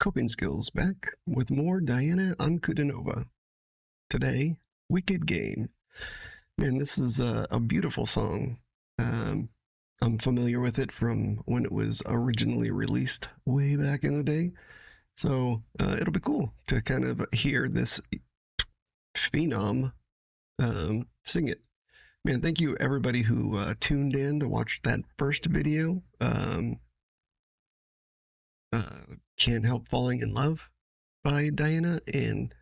Coping Skills back with more Diana Ankudinova. Today, Wicked Game. Man, this is a beautiful song. I'm familiar with it from when it was originally released way back in the day. So it'll be cool to kind of hear this phenom sing it. Man, thank you everybody who tuned in to watch that first video. Can't Help Falling in Love by Diana, and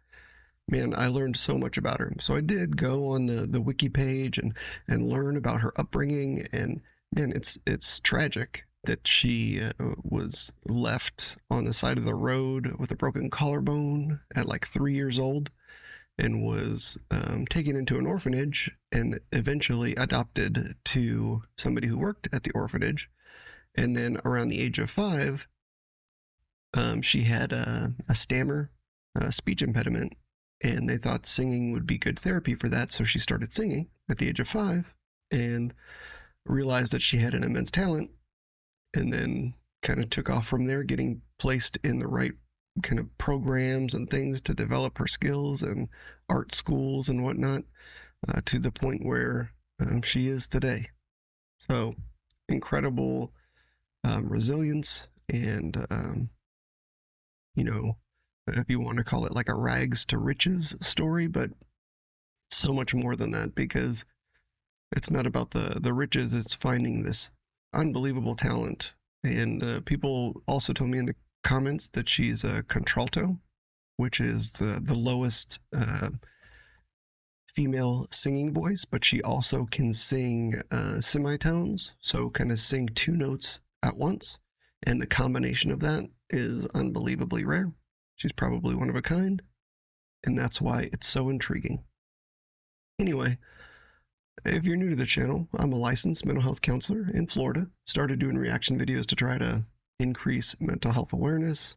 man, I learned so much about her. So I did go on the wiki page and learn about her upbringing, and man, it's tragic that she was left on the side of the road with a broken collarbone at like 3 years old, and was taken into an orphanage and eventually adopted to somebody who worked at the orphanage. And then around the age of 5, she had a speech impediment, and they thought singing would be good therapy for that, so she started singing at the age of 5 and realized that she had an immense talent, and then kind of took off from there, getting placed in the right kind of programs and things to develop her skills and art schools and whatnot, to the point where she is today. So incredible resilience and if you want to call it like a rags to riches story, but so much more than that, because it's not about the riches, it's finding this unbelievable talent. And people also told me in the comments that she's a contralto, which is the lowest female singing voice, but she also can sing semitones, so kind of sing 2 notes at once, and the combination of that is unbelievably rare. She's probably one of a kind, and that's why it's so intriguing. Anyway, if you're new to the channel, I'm a licensed mental health counselor in Florida. Started doing reaction videos to try to increase mental health awareness,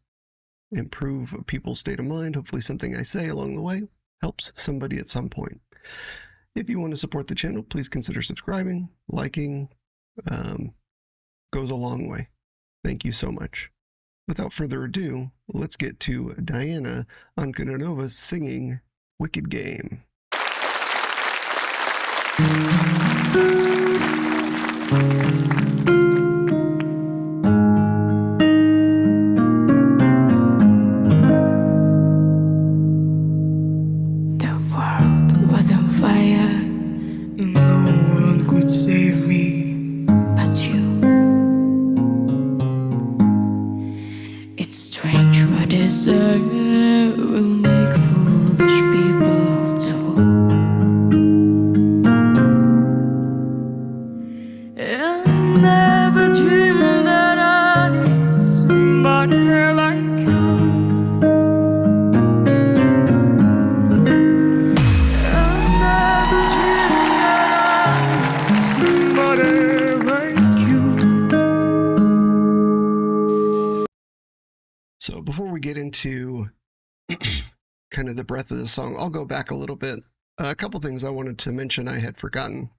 improve people's state of mind. Hopefully something I say along the way helps somebody at some point. If you want to support the channel, please consider subscribing, liking. Goes a long way. Thank you so much. Without further ado, let's get to Diana Ankudinova's singing Wicked Game. The world was on fire, and no one could save me but you. It's strange what desire will make foolish people do. I never dreamed that I need somebody like you. I never dreamed that I need somebody like you. So before we get into kind of the breadth of the song, I'll go back a little bit. A couple things I wanted to mention I had forgotten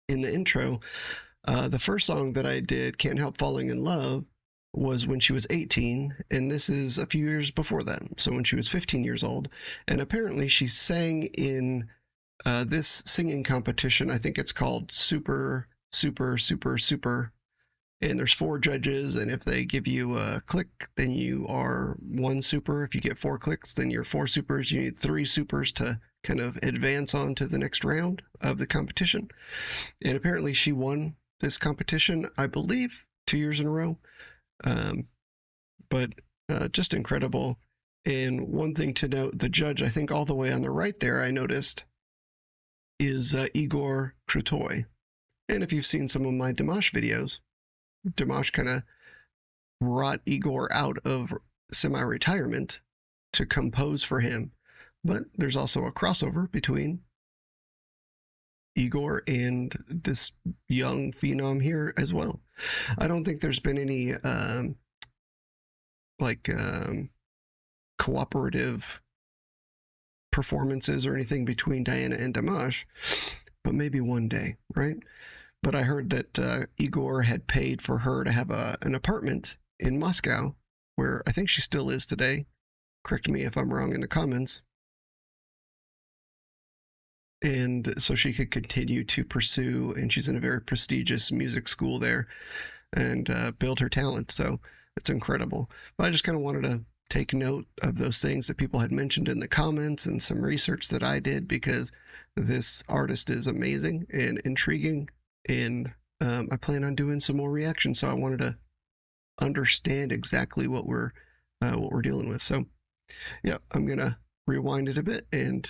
in the intro. The first song that I did, Can't Help Falling in Love, was when she was 18, and this is a few years before that, so when she was 15 years old. And apparently she sang in this singing competition. I think it's called Super, and there's 4 judges, and if they give you a click, then you are 1 super. If you get 4 clicks, then you're 4 supers. You need 3 supers to kind of advance on to the next round of the competition. And apparently she won this competition, I believe, 2 years in a row. But just incredible. And one thing to note, the judge, I think all the way on the right there, I noticed, is Igor Krutoy. And if you've seen some of my Dimash videos, Dimash kind of brought Igor out of semi-retirement to compose for him. But there's also a crossover between Igor and this young phenom here as well. I don't think there's been any cooperative performances or anything between Diana and Dimash, but maybe one day, right? But I heard that Igor had paid for her to have an apartment in Moscow where I think she still is today. Correct me if I'm wrong in the comments. And so she could continue to pursue, and she's in a very prestigious music school there, and build her talent. So it's incredible. But I just kind of wanted to take note of those things that people had mentioned in the comments and some research that I did, because this artist is amazing and intriguing, and I plan on doing some more reactions. So I wanted to understand exactly what we're dealing with. So yeah, I'm gonna rewind it a bit and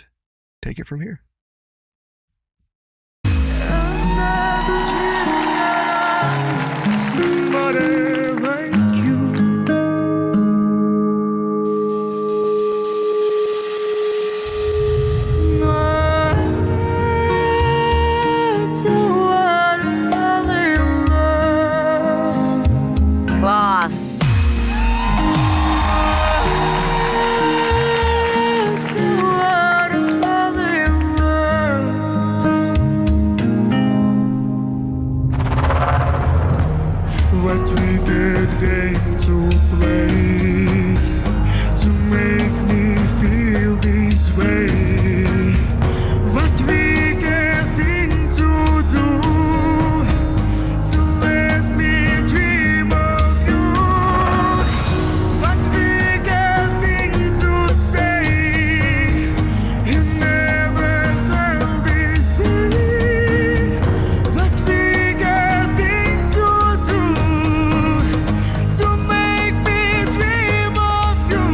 take it from here. What we get to play to make me feel this way. What we getting to do to let me dream of you. What we getting to say, you never felt this way. What we getting to do to make me dream of you.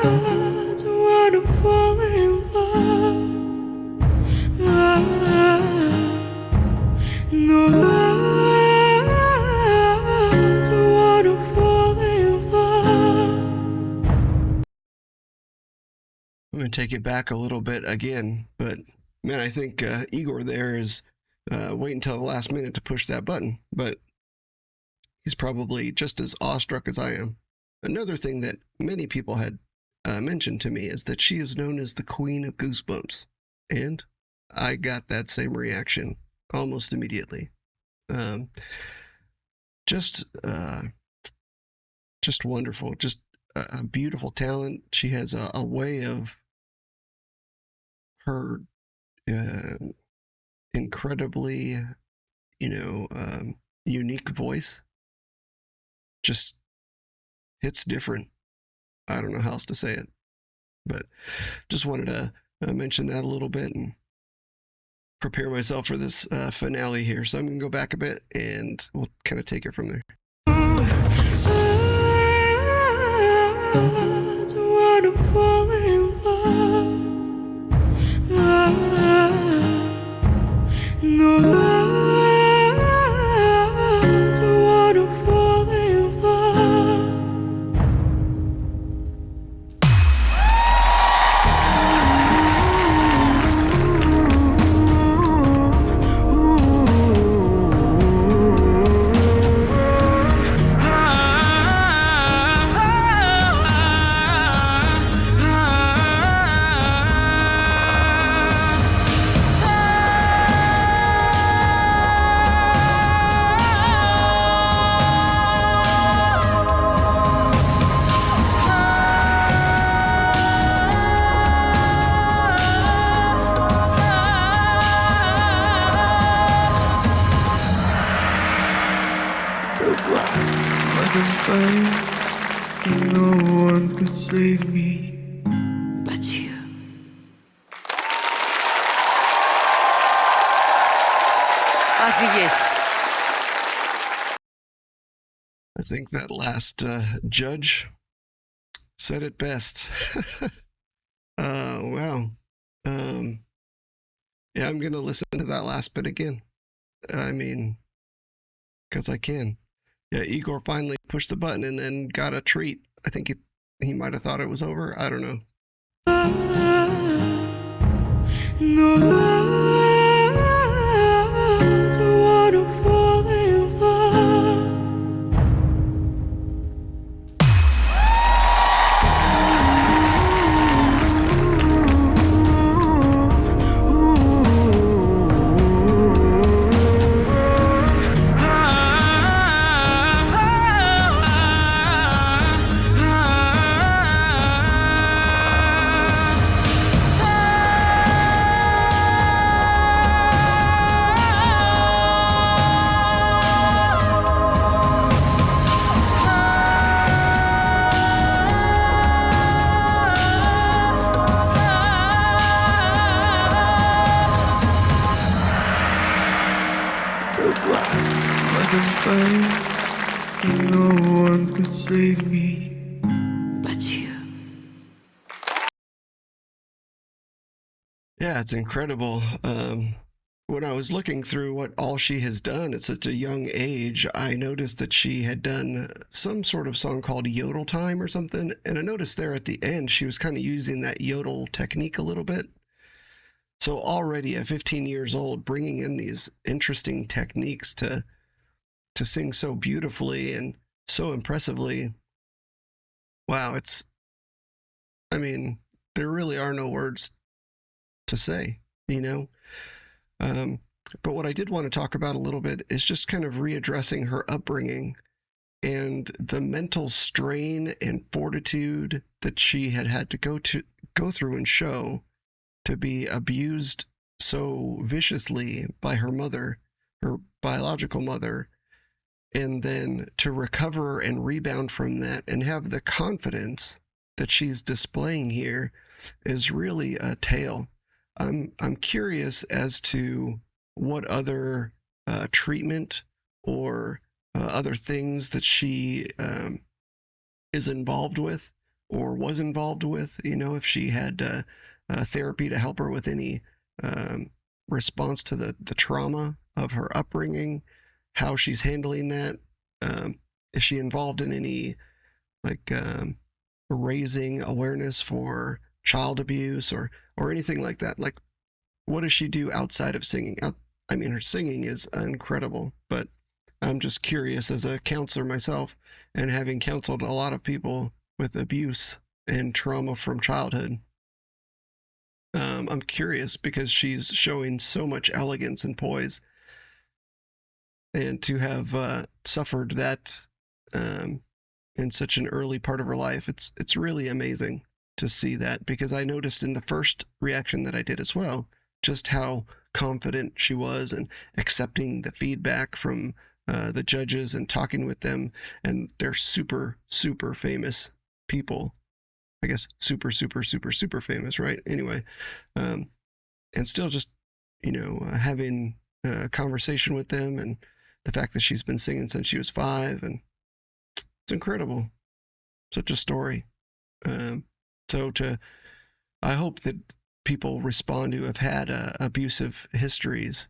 I don't wanna fall in love. No, I don't wanna fall in love. I'm gonna take it back a little bit again, but man, I think Igor there is waiting until the last minute to push that button, but he's probably just as awestruck as I am. Another thing that many people had mentioned to me is that she is known as the Queen of Goosebumps, and I got that same reaction almost immediately. Just wonderful, just a beautiful talent. She has a way of her incredibly, unique voice just hits different. I don't know how else to say it, but just wanted to mention that a little bit and prepare myself for this finale here. So I'm gonna go back a bit and we'll kind of take it from there. I don't wanna fall in love. No, I don't wanna fall in love. And no one could save me but you. Офигеть. I think that last judge said it best. Wow. Yeah, I'm gonna listen to that last bit again. I mean, because I can. Yeah, Igor finally pushed the button and then got a treat. I think he might have thought it was over. I don't know. No, I don't wanna fall in love. fire, and no one could save me but you. Yeah, it's incredible. When I was looking through what all she has done at such a young age, I noticed that she had done some sort of song called Yodel Time or something. And I noticed there at the end, she was kind of using that yodel technique a little bit. So already at 15 years old, bringing in these interesting techniques to sing so beautifully and so impressively. Wow, I mean, there really are no words to say, you know? Um, but what I did want to talk about a little bit is just kind of readdressing her upbringing and the mental strain and fortitude that she had to go through and show to be abused so viciously by her mother, her biological mother, and then to recover and rebound from that and have the confidence that she's displaying here is really a tale. I'm curious as to what other treatment or other things that she is involved with or was involved with. You know, if she had therapy to help her with any um, response to the trauma of her upbringing, how she's handling that. Is she involved in any like raising awareness for child abuse or anything like that? Like, what does she do outside of singing? I mean, her singing is incredible, but I'm just curious as a counselor myself and having counseled a lot of people with abuse and trauma from childhood. I'm curious because she's showing so much elegance and poise, and to have suffered that um, in such an early part of her life, it's really amazing to see that because I noticed in the first reaction that I did as well just how confident she was and accepting the feedback from the judges and talking with them, and they're super famous people. I guess super famous, right? Anyway, um, and still just having a conversation with them, and the fact that she's been singing since she was 5, and it's incredible. Such a story. Um, so I hope that people respond who have had abusive histories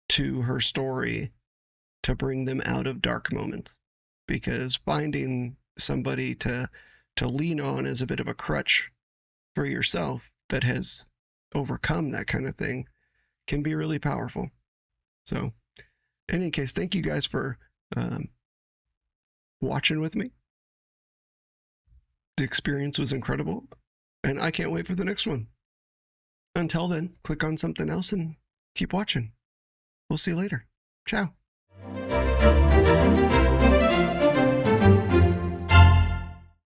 to her story to bring them out of dark moments, because finding somebody to lean on as a bit of a crutch for yourself that has overcome that kind of thing can be really powerful. So, in any case, thank you guys for um, watching with me. The experience was incredible, and I can't wait for the next one. Until then, click on something else and keep watching. We'll see you later. Ciao.